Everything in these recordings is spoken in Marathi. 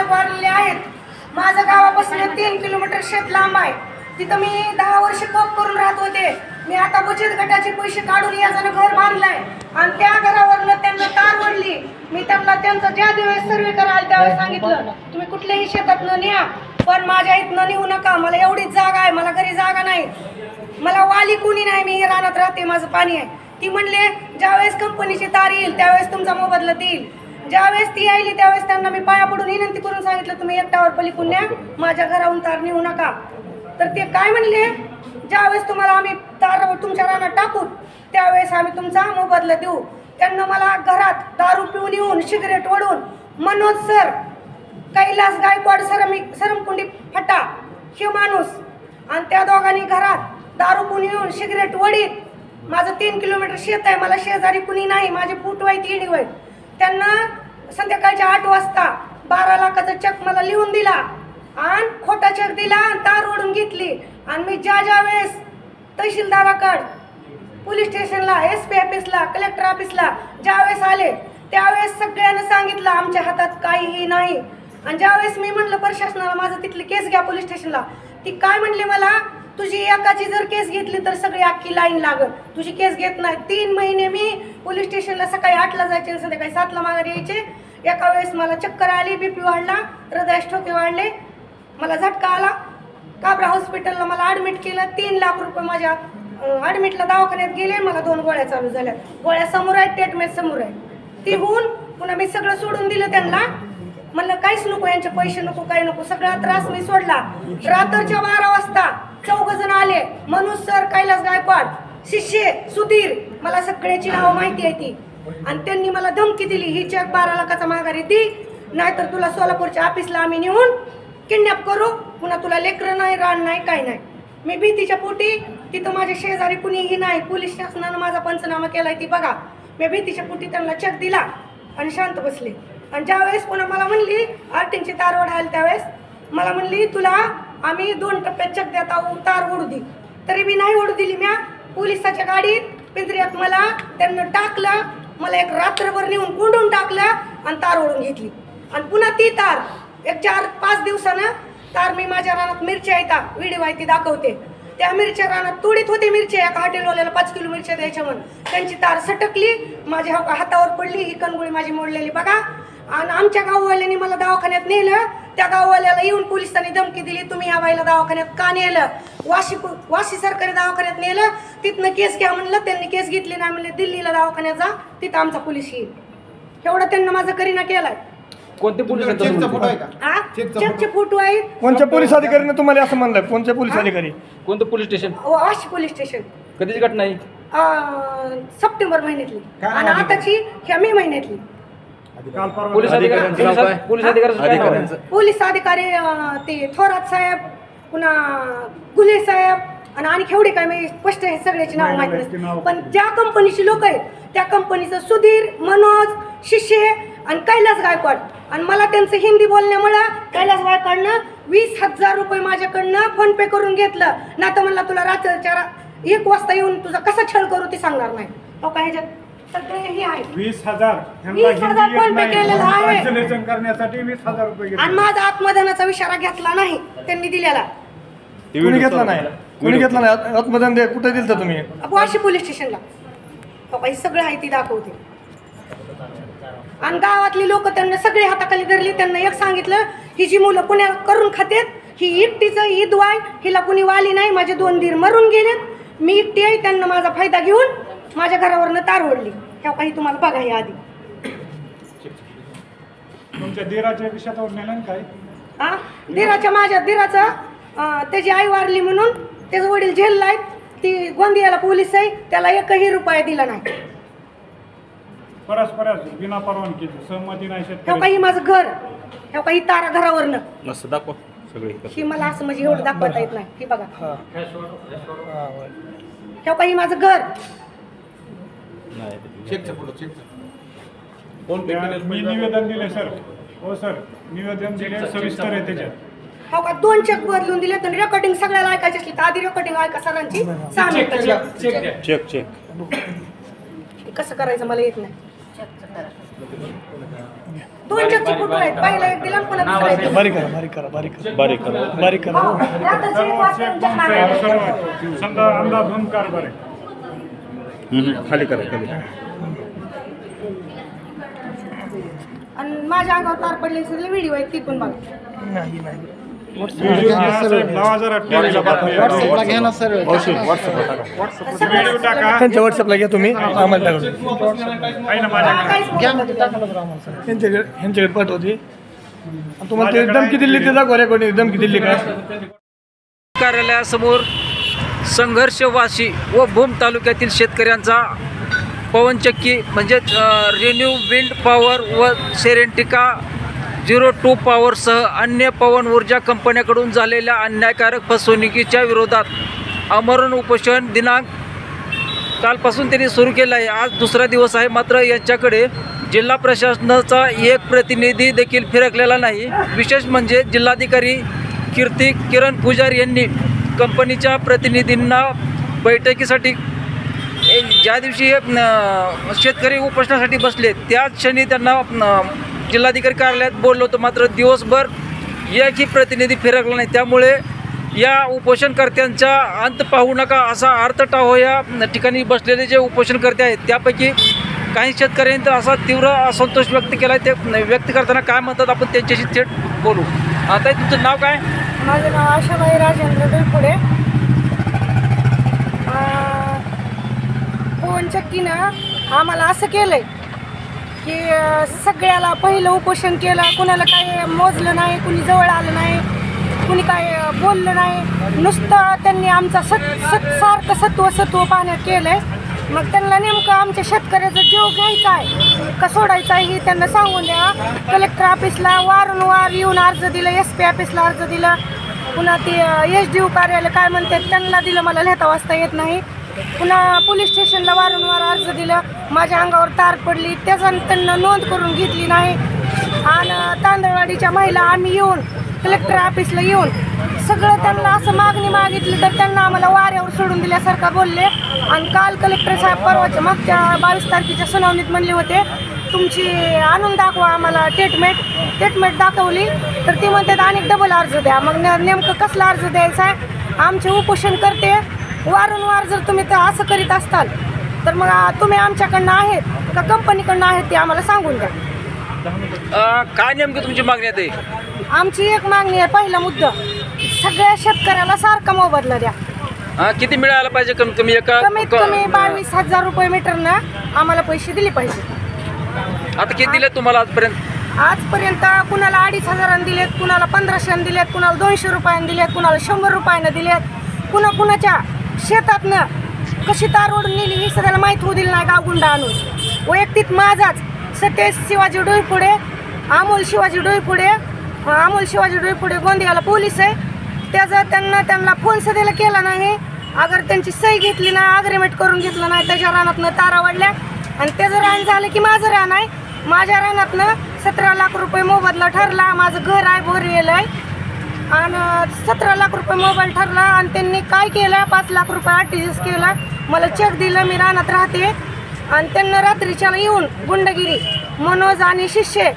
मालक वारलेले आहेत. माझं गावापासून 3 किलोमीटर शेत लांब आहे. तिथं मी 10 वर्ष कप करून राहत होते. मी आता बचत गटाचे पैसे काढून याचं घर बांधलंय आणि त्या घरावरनं त्यांना तार ओढली. मी त्यांना त्यांचा ज्या दिवस सर्वे करायला त्यावेळेस सांगितलं तुम्ही कुठल्याही शेतातनं न्या, पण माझ्या इथनं नेऊ नका. मला एवढीच जागा आहे, मला घरी जागा नाही, मला वाली कुणी नाही, मी रानात राहते, माझं पाणी आहे. ती म्हणले ज्यावेळेस कंपनीची तार येईल त्यावेळेस तुमचा मोबदला देईल. ज्यावेळेस ती आली त्यावेळेस त्यांना मी पाया पडून विनंती करून सांगितलं तुम्ही एकट्यावर पलीकडून न्या, माझ्या घराहून तार नेऊ नका. तर ते काय म्हणले ज्यावेळेस तुम्हाला आम्ही तार तुमच्या रानात टाकू त्यावेळेस आम्ही तुमचा मोबदला देऊ. त्यांना मला घरात दारू पिऊन येऊन सिगरेट ओढून मनोज सर, कैलास गायकवाड, सरमकुंडी फटा हे माणूस आणि त्या दोघांनी घरात दारू पिऊन येऊन सिगरेट ओढीत. माझं 3 किलोमीटर शेत आहे, मला शेजारी कुणी नाही, माझे फूट वाईट इडी वाईट. त्यांना संध्याकाळच्या 8 वाजता 12 लाखाचा चेक मला लिहून दिला आणि खोटा चेक दिला आणि तार ओढून घेतली. आणि मी ज्या वेळेस तहसीलदाराकडे, पोलीस स्टेशनला, SP ऑफिसला, कलेक्टर ऑफिसला ज्यावेळेस आले त्यावेळेस सगळ्यांना सांगितलं आमच्या हातात काहीही नाही. आणि ज्यावेळेस मी म्हणलं प्रशासनाला माझं तिथली केस घ्या पोलीस स्टेशनला, ती काय म्हणले मला तुझी एकाची जर केस घेतली तर सगळी अख्खी लाईन लागल, तुझी केस घेत नाही. 3 महिने मी पोलीस स्टेशनला सकाळी 8ला जायचे आणि संध्याकाळी 7ला माघारी यायचे. एका वेळेस मला चक्कर आली, BP वाढला, हृदयाचे ठोके वाढले, मला झटका आला. काबरा हॉस्पिटलला मला ॲडमिट केलं. 3 लाख रुपये माझ्या ॲडमिटला दवाखान्यात गेले. मला 2 गोळ्या चालू झाल्या. गोळ्या समोर आहेत, ट्रीटमेंट समोर आहे. ती होऊन पुन्हा मी सगळं सोडून दिलं त्यांना. म्हणलं काहीच नको, यांचे पैसे नको, काही नको, सगळा त्रास मी सोडला. रात्रीच्या 12 वाजता 4 जण आले, मनोज सर, कैलास गायकवाड, शिष्य सुधीर, मला सगळ्याची नावं माहिती आहे ती. आणि त्यांनी मला धमकी दिली ही चेक 12 लाखाचा माघारी दी, नाहीतर तुला सोलापूरच्या ऑफिसला आम्ही नेऊन किडनॅप करू, पुन्हा तुला लेकरं नाही, रान नाही, काय नाही. मी भीतीच्या पोटी, तिथं माझ्या शेजारी कुणीही नाही, पोलीस शासनानं माझा पंचनामा केलाय ती बघा. मी भीतीच्या पोटी त्यांना चेक दिला आणि शांत बसले. आणि ज्यावेळेस पुन्हा मला म्हणली आर्टिंगची तार ओढायला त्यावेळेस मला म्हणली तुला आम्ही 2 टप्प्यात चेक देत आहोत, तार ओढू दे. तरी मी नाही ओढू दिली. म्या पोलिसाच्या गाडीत पिंजऱ्यात मला त्यांना टाकलं, मला एक रात्रभर नेऊन कोंडून टाकलं आणि तार ओढून घेतली. आणि पुन्हा ती तार एक 4-5 दिवसानं तार मी माझ्या रानात मिरच्या येतात, व्हिडिओ आहे ती दाखवते. त्या मिरच्या रानात तोडीत होते मिरच्या, एका हॉटेलवाल्याला 5 किलो मिरच्या द्यायच्या म्हणून. त्यांची तार सटकली, माझ्या हातावर पडली, ही कणगुळी माझी मोडलेली बघा. आणि आमच्या गाववाल्यांनी मला दवाखान्यात नेलं. त्या गाववाल्याला येऊन पोलिसांनी धमकी दिली तुम्ही ह्या बाईला दवाखान्यात का नेलं. वाशी सरकारी दवाखान्यात नेलं, तिथनं केस घ्या म्हणलं. त्यांनी केस घेतली नाही, म्हणले दिल्लीला दवाखान्यात जा, तिथं आमचा पोलीस येईल. एवढं त्यांना माझा करीना केलाय. कोणते पोलीस चेकचे फोटो आहेत. कोणत्या पोलीस अधिकाऱ्याने तुम्हाला असं म्हणलं? कोणत्या पोलीस अधिकारी? कोणतं police station? Vashi police station. कधीची घटना आहे? सप्टेंबर महिन्यातली आणि आताची ह्या मे महिन्यातली. पोलीस अधिकारी पोलीस अधिकारी ते थोरात साहेब, पुन्हा गुले साहेब आणि आणखी एवढे काय मी स्पष्ट हे सगळ्याची नाव माहिती नसते. पण ज्या कंपनीची लोक आहेत त्या कंपनीचं सुधीर, मनोज, शिष्य आणि कैलास गायकवाड. आणि मला त्यांचं हिंदी बोलण्यामुळं कैलास गायकवाडनं 20,000 रुपये माझ्याकडनं फोनपे करून घेतलं. ना तर म्हणला तुला रात्रीच्या 1 वाजता येऊन तुझा कसा छळ करू ते सांगणार नाही. हो का ह्याच्यात सगळे हे आहे. 20,000 फोनपे केलेला आहे करण्यासाठी 20,000 रुपये. आणि माझा आत्मदानाचा इशारा घेतला नाही त्यांनी दिलेला. कुणी घेतला नाही? कुणी घेतला नाही आत्मदान? दे कुठे दिलं तुम्ही? वाशी पोलीस स्टेशनला. हो का, हे सगळं आहे ती दाखवते. आणि गावातली लोक त्यांना सगळे हाताखाली धरली. त्यांना एक सांगितलं ही जी मुलं पुण्याला करून खातेत ही एकटीचं ईदवाय, हिला कुणी वाली नाही. माझे 2 धीर मरून गेलेत, मी एकटी आहे. त्यांना माझा फायदा घेऊन माझ्या घरावरनं तार ओढली. ह्या काही तुम्हाला बघा या आधी. तुमच्या धीराच्या विषयावर नेलं काय? धीराच्या, माझ्या धीराचं त्याची आई वारली म्हणून त्याचे वडील जेलला आहेत. ती गोंदियाला पोलीस आहे, त्याला 1ही रुपया दिला नाही. परस्पर बिना परवानगी सहमती नाही. ह्या काही माझं घर, ह्या काही तारा घरावरनं मस्त दाखव सगळे. ही मला असं म्हणजे एवढं दाखवता येत नाही. ही बघा, ह्या काही माझं घर. मी निवेदन दिले सर. हो सर, निवेदन दिले, सविस्तर आहे त्याच्यात. हो का, 2 चेक बदलून दिले. तर रेकॉर्डिंग सगळ्याला ऐकायची असली तर आधी रेकॉर्डिंग ऐका सरांची. 6 मिनिटाची. चेक कसं करायचं मला येत नाही. 2 चेकचे फोटो आहेत. पहिला एक दिला, पुन्हा दुसरा येतो. बारीक करा बारीक करा बारीक करा बारीक करा. बारीक करा हो. रात्रीचे एक वाजता आमच्या सर्व नागाला. समजा अंदाधुंद कारभार आहे. खाली करा खाली. आणि माझ्या अंगावर तार पडले सगळे व्हिडिओ आहेत ती पण बघा. नाही नाही व्हिडिओ घ्या साहेब, लावा जरा टीव्हीला बातमी. व्हिडिओ टाका. त्यांच्या व्हॉट्सअपला घ्या तुम्ही आम्हाला टाका आहे ना माझ्याकडे. ह्यांच्याकडे पाठवते आणि तुम्हाला ते धमकी दिली ते दाखवा रेकॉर्डिंग धमकी दिली काय कार्यालयासमोर संघर्षवासी व भूम तालुक्यातील शेतकऱ्यांचा पवनचक्की म्हणजेच रेन्यू विंड पॉवर व सेरेंटिका 02 पॉवरसह अन्य पवन ऊर्जा कंपन्यांकडून झालेल्या अन्यायकारक फसवणुकीच्या विरोधात आमरण उपोषण दिनांक कालपासून त्यांनी सुरू केलं आहे. आज दुसरा दिवस आहे. मात्र यांच्याकडे जिल्हा प्रशासनाचा एक प्रतिनिधी देखील फिरकलेला नाही. विशेष म्हणजे जिल्हाधिकारी किरण पुजारी यांनी कंपनीच्या प्रतिनिधींना बैठकीसाठी ज्या दिवशी शेतकरी उपोषणासाठी बसले त्याच क्षणी त्यांना जिल्हाधिकारी कार्यालयात बोललो होतं. मात्र दिवसभर एकही प्रतिनिधी फिरकला नाही. त्यामुळे या उपोषणकर्त्यांचा अंत पाहू नका असा अर्थ टाहो या ठिकाणी बसलेले जे उपोषणकर्ते आहेत त्यापैकी काही शेतकऱ्यांनी तर असा तीव्र असंतोष व्यक्त केला आहे. ते व्यक्त करताना काय म्हणतात आपण त्यांच्याशी थेट बोलू. आता तुमचं नाव काय? माझं नाव आशाबाई राजेंद्र डोईफोडे. पवनचक्कीनं आम्हाला असं केलंय की सगळ्याला पहिलं उपोषण केलं, कुणाला काय मोजलं नाही, कुणी जवळ आलं नाही, कुणी काय बोललं नाही. नुसतं त्यांनी आमचा सारखं सत्व पाहण्यात केलं आहे. मग त्यांना नेमकं आमच्या शेतकऱ्याचा जीव घ्यायचा आहे का सोडायचा आहे हे त्यांना सांगून द्या. कलेक्टर ऑफिसला वारंवार येऊन अर्ज दिलं, SP ऑफिसला अर्ज दिला, पुन्हा ते SDO कार्यालय काय म्हणतात त्यांना दिलं, मला लिहिता वाचता येत नाही. पुन्हा पोलीस स्टेशनला वारंवार अर्ज दिलं, माझ्या अंगावर तार पडली, त्याचा त्यांना नोंद करून घेतली नाही. आणि तांदळवाडीच्या महिला आम्ही येऊन कलेक्टर ऑफिसला येऊन सगळं त्यांना असं मागणी मागितली तर त्यांना आम्हाला वाऱ्यावर सोडून दिल्यासारखं बोलले. आणि काल कलेक्टर साहेब परवाच्या मागच्या 22 तारखेच्या सुनावणीत म्हणले होते तुमची आणून दाखवा आम्हाला स्टेटमेंट दाखवली तर ती म्हणतात आणि डबल अर्ज द्या. मग नेमकं कसला अर्ज द्यायचा आहे? आमचे उपोषण करते वारंवार जर तुम्ही तर असं करीत असताल तर मग तुम्ही आमच्याकडनं आहेत का कंपनीकडनं आहेत ते आम्हाला सांगून द्या. काय नेमकी तुमची मागणी आहे? आमची एक मागणी आहे, पहिला मुद्दा सगळ्या शेतकऱ्याला सारखा मोबदला द्या. किती मिळायला पाहिजे? कमीत कमी कमीत कमी 22,000 रुपये मीटरनं आम्हाला पैसे दिले पाहिजे. आता किती दिले तुम्हाला आजपर्यंत? आजपर्यंत कुणाला 2,500 दिलेत, कुणाला 1,500 दिलेत, कुणाला 200 रुपयानं दिलेत, कुणाला 100 रुपयानं दिलेत. कुणाच्या शेतातनं कशी तार ओढून नेली ही सगळ्याला माहीत होऊ दिली नाही गावगुंडा आणून. वैयक्तिक माझाच सतेज शिवाजी डोईफोडे, अमोल शिवाजी डोईफोडे गोंदियाला पोलीस आहे. त्याचा त्यांना फोन सध्याला केला नाही. अगर त्यांची सही घेतली नाही, अग्रीमेंट करून घेतलं नाही, त्याच्या रानातनं तारा वाढल्या आणि त्याचं रान झालं की माझं रान आहे. माझ्या रानातनं 17 लाख रुपये मोबदला ठरला. माझं घर आहे, भर येलं आहे आणि 17 लाख रुपये मोबाईल ठरला. आणि त्यांनी काय केलं 5 लाख रुपये आर्टिस्ट केला, मला चेक दिलं, मी रानात राहते. आणि त्यांना रात्रीच्याला येऊन गुंडगिरी मनोज आणि शिष्य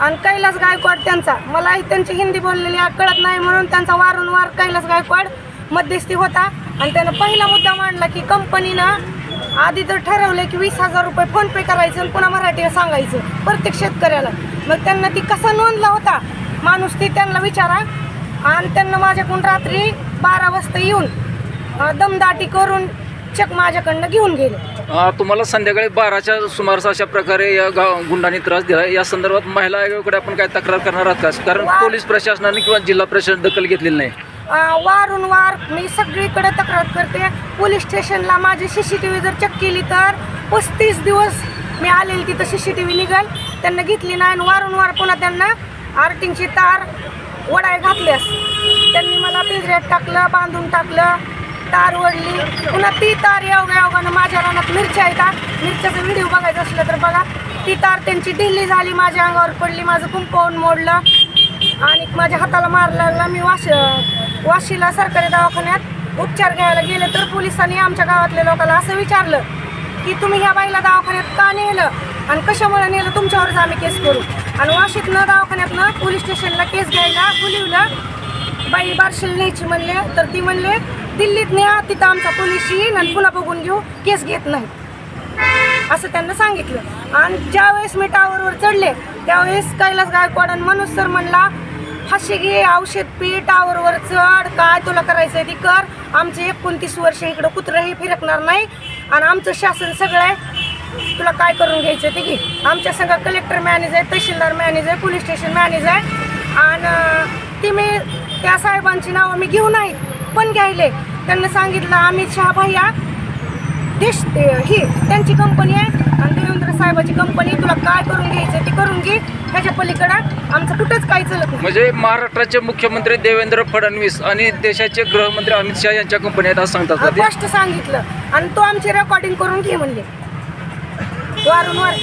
आणि कैलास गायकवाड त्यांचा, मला त्यांची हिंदी बोललेली कळत नाही म्हणून त्यांचा वारंवार कैलास गायकवाड मध्यस्थी होता. आणि त्यानं पहिला मुद्दा मांडला की कंपनीनं आधी तर ठरवलं की 20,000 रुपये फोनपे करायचं आणि पुन्हा मराठीला सांगायचं प्रत्येक शेतकऱ्याला. मग त्यांना ती कसा नोंदला होता माणूस ती त्यांना विचारा. आणि त्यांना माझ्याकडून रात्री 12 वाजता येऊन दमदाटी करून चेक माझ्याकडनं घेऊन गेले. तुम्हाला संध्याकाळी 12च्या सुमारास अशा प्रकारे या गुंडांनी त्रास दिला. या संदर्भात महिला आयोगाकडे आपण काय तक्रार करणार आहात का? कारण पोलीस प्रशासनाने किंवा जिल्हा प्रशासन दखल घेतलेली नाही. वारंवार मी सगळीकडे तक्रार करते. पोलीस स्टेशनला माझी CCTV जर चेक केली तर 35 दिवस मी आलेली तिथं CCTV निघाल त्यांना घेतली नाही. आणि वारंवार पुन्हा त्यांना आर्टिंगची तार वडाय घातल्यास त्यांनी मला पिंजऱ्यात टाकलं, बांधून टाकलं, तार ओढली. पुन्हा ती तार योगायोगानं माझ्या रानात मिरच्या येतात, मिरच्याचा व्हिडिओ बघायचा असलं तर बघा. ती तार त्यांची ढिल्ली झाली, माझ्या अंगावर पडली, माझं कुंपवून मोडलं आणि माझ्या हाताला मार लागला. मी वाशीला सरकारी दवाखान्यात उपचार घ्यायला गेले तर पोलिसांनी आमच्या गावातल्या लोकांना असं विचारलं की तुम्ही ह्या बाईला दवाखान्यात का नेलं? आणि कशामुळे नेलं तुमच्यावरच आम्ही केस करू. आणि वाशीतनं दवाखान्यातनं पोलीस स्टेशनला केस घ्यायला बोलिवलं. बाई बार्शीला न्यायची म्हणले तर ती म्हणले दिल्लीत न्या, तिथं आमचा पोलीस येईन आणि पुन्हा बघून घेऊ, केस घेत नाही असं त्यांना सांगितलं. आणि ज्यावेळेस मी टावरवर चढले त्यावेळेस कैलास गायकवाड आणि मनोज सर म्हणला फाशी घे, औषध पी, टावरवर चढ, काय तुला करायचं ती कर, आमचे 29 वर्ष इकडं कुत्रंही फिरकणार नाही आणि आमचं शासन सगळं आहे, तुला काय करून घ्यायचं ते घे. आमच्या सगळं कलेक्टर मॅनेज आहे, तहसीलदार मॅनेज आहे, पोलीस स्टेशन मॅनेज आहे. आणि ती मी त्या साहेबांची नावं मी घेऊ नाही पण घ्यायले. त्यांना सांगितलं अमित शहा भैया देश ही त्यांची कंपनी आहे आणि देवेंद्र साहेबाची कंपनी, तुला काय करून घ्यायचं ते करून घे, ह्याच्या पलीकडं आमचं कुठंच काही चालत नाही. म्हणजे महाराष्ट्राचे मुख्यमंत्री देवेंद्र फडणवीस आणि देशाचे गृहमंत्री अमित शहा यांच्या कंपनी आहेत असं सांगतात का ते? स्पष्ट सांगितलं आणि तो आमची रेकॉर्डिंग करून घे म्हणले वारंवार.